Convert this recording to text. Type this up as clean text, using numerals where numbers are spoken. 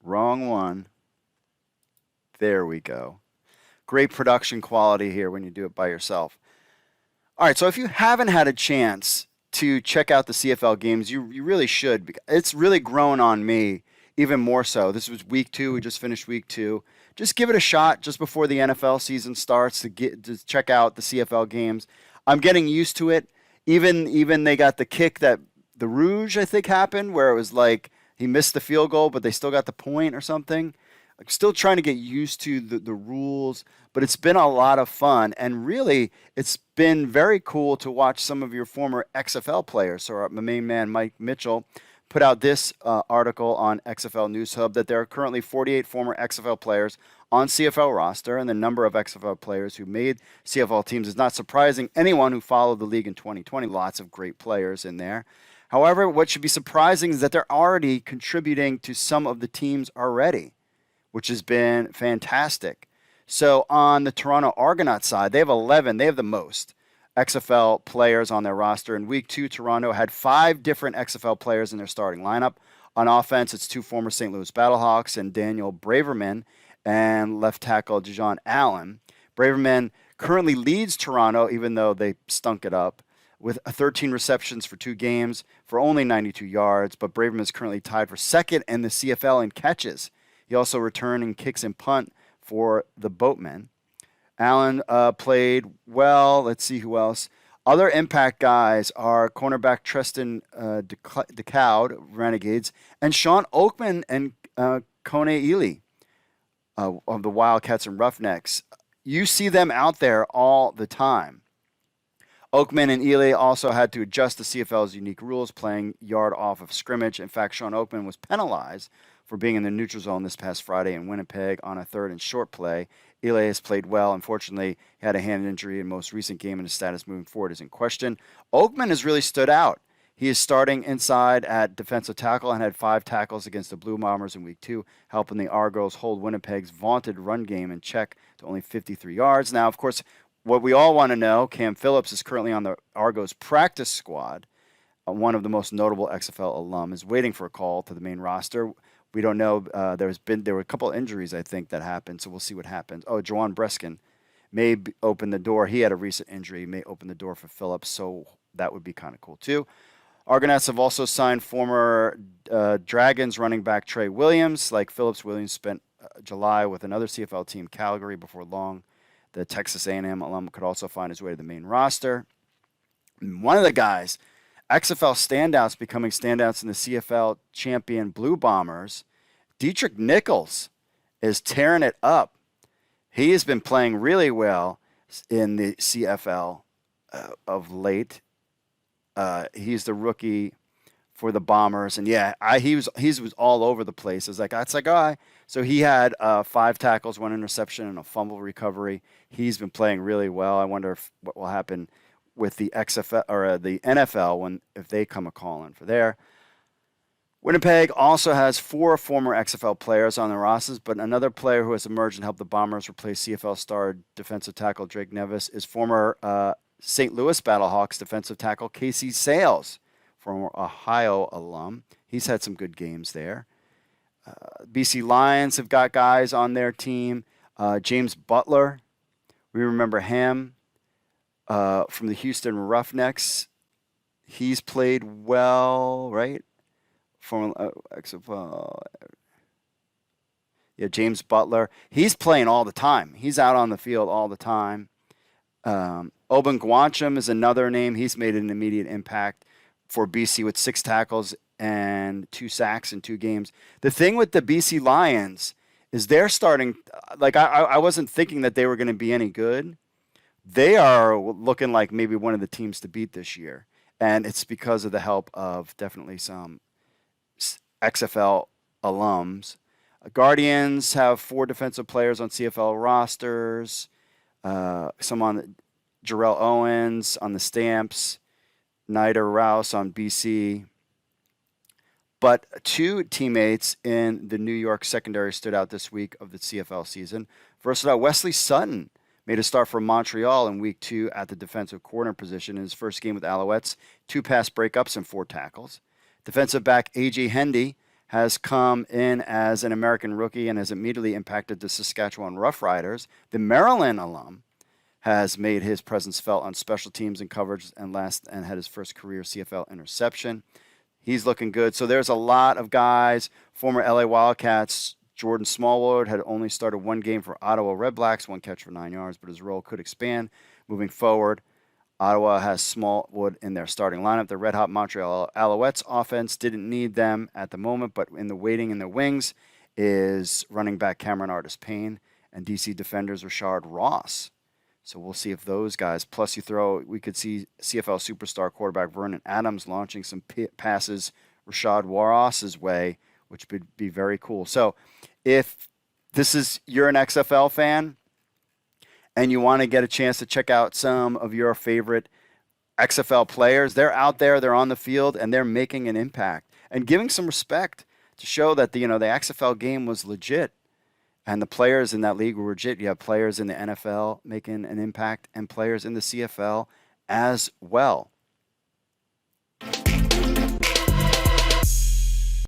Wrong one. There we go. Great production quality here when you do it by yourself. All right, so if you haven't had a chance to check out the CFL games, you really should. It's really grown on me even more so. This was week 2. We just finished week 2. Just give it a shot just before the NFL season starts to check out the CFL games. I'm getting used to it. Even they got the kick that the Rouge, I think, happened where it was like he missed the field goal, but they still got the point or something. I'm still trying to get used to the rules, but it's been a lot of fun. And really, it's been very cool to watch some of your former XFL players. So my main man, Mike Mitchell, put out this article on XFL News Hub that there are currently 48 former XFL players on CFL roster, and the number of XFL players who made CFL teams is not surprising anyone who followed the league in 2020. Lots of great players in there. However, what should be surprising is that they're already contributing to some of the teams already, which has been fantastic. So on the Toronto Argonauts side, they have 11. They have the most XFL players on their roster. In week 2, Toronto had 5 different XFL players in their starting lineup. On offense, it's 2 former St. Louis Battlehawks and Daniel Braverman and left tackle Dijon Allen. Braverman currently leads Toronto, even though they stunk it up, with 13 receptions for 2 games for only 92 yards. But Braverman is currently tied for second in the CFL in catches. He also returned in kicks and punt for the Boatmen. Allen played well. Let's see who else. Other impact guys are cornerback Tristan DeCowd, Renegades, and Sean Oakman and Kone Ely of the Wildcats and Roughnecks. You see them out there all the time. Oakman and Ely also had to adjust to CFL's unique rules, playing yard off of scrimmage. In fact, Sean Oakman was penalized for being in the neutral zone this past Friday in Winnipeg on a 3rd and short play. Ely has played well. Unfortunately, he had a hand injury in most recent game, and his status moving forward is in question. Oakman has really stood out. He is starting inside at defensive tackle and had 5 tackles against the Blue Bombers in week 2, helping the Argos hold Winnipeg's vaunted run game in check to only 53 yards. Now, of course, what we all want to know, Cam Phillips is currently on the Argos practice squad. One of the most notable XFL alum is waiting for a call to the main roster. We don't know. There were a couple of injuries, I think, that happened, so we'll see what happens. Oh, Jawan Breskin may open the door. He had a recent injury, may open the door for Phillips, so that would be kind of cool too. Argonauts have also signed former Dragons running back Trey Williams. Like Phillips, Williams spent July with another CFL team, Calgary, before long. The Texas A&M alum could also find his way to the main roster. And one of the guys, XFL standouts becoming standouts in the CFL champion Blue Bombers, Dietrich Nichols is tearing it up. He has been playing really well in the CFL of late. He's the rookie for the Bombers, and yeah, he was all over the place. It's like that's a guy. So he had 5 tackles, 1 interception, and a fumble recovery. He's been playing really well. I wonder what will happen with the XFL or the NFL if they come a call in for there. Winnipeg also has 4 former XFL players on their rosters, but another player who has emerged and helped the Bombers replace CFL star defensive tackle Drake Nevis is former St. Louis Battlehawks defensive tackle Casey Sales, former Ohio alum. He's had some good games there. BC Lions have got guys on their team. James Butler, we remember him from the Houston Roughnecks. He's played well, right? From James Butler. He's playing all the time. He's out on the field all the time. Oban Guancham is another name. He's made an immediate impact for BC with 6 tackles and 2 sacks in 2 games. The thing with the BC Lions is they're starting, like I wasn't thinking that they were going to be any good. They are looking like maybe one of the teams to beat this year. And it's because of the help of definitely some XFL alums. Guardians have 4 defensive players on CFL rosters. Some on Jarrell Owens on the Stamps. Nider Rouse on BC. But 2 teammates in the New York secondary stood out this week of the CFL season. First of all, Wesley Sutton made a start for Montreal in week 2 at the defensive corner position in his first game with Alouettes. 2 pass breakups and 4 tackles. Defensive back A.J. Hendy has come in as an American rookie and has immediately impacted the Saskatchewan Roughriders. The Maryland alum has made his presence felt on special teams and coverage and had his first career CFL interception. He's looking good. So there's a lot of guys. Former LA Wildcats Jordan Smallwood had only started one game for Ottawa Redblacks, one catch for 9 yards, but his role could expand moving forward. Ottawa has Smallwood in their starting lineup. The red-hot Montreal Alouettes offense didn't need them at the moment, but in the waiting in the wings is running back Cameron Artis-Payne and DC defenders Rashard Ross. So we'll see if those guys, plus we could see CFL superstar quarterback Vernon Adams launching some passes Rashard Ross's way, which would be very cool. So if you're an XFL fan, and you want to get a chance to check out some of your favorite XFL players, they're out there, they're on the field, and they're making an impact and giving some respect to show that the XFL game was legit and the players in that league were legit. You have players in the NFL making an impact and players in the CFL as well.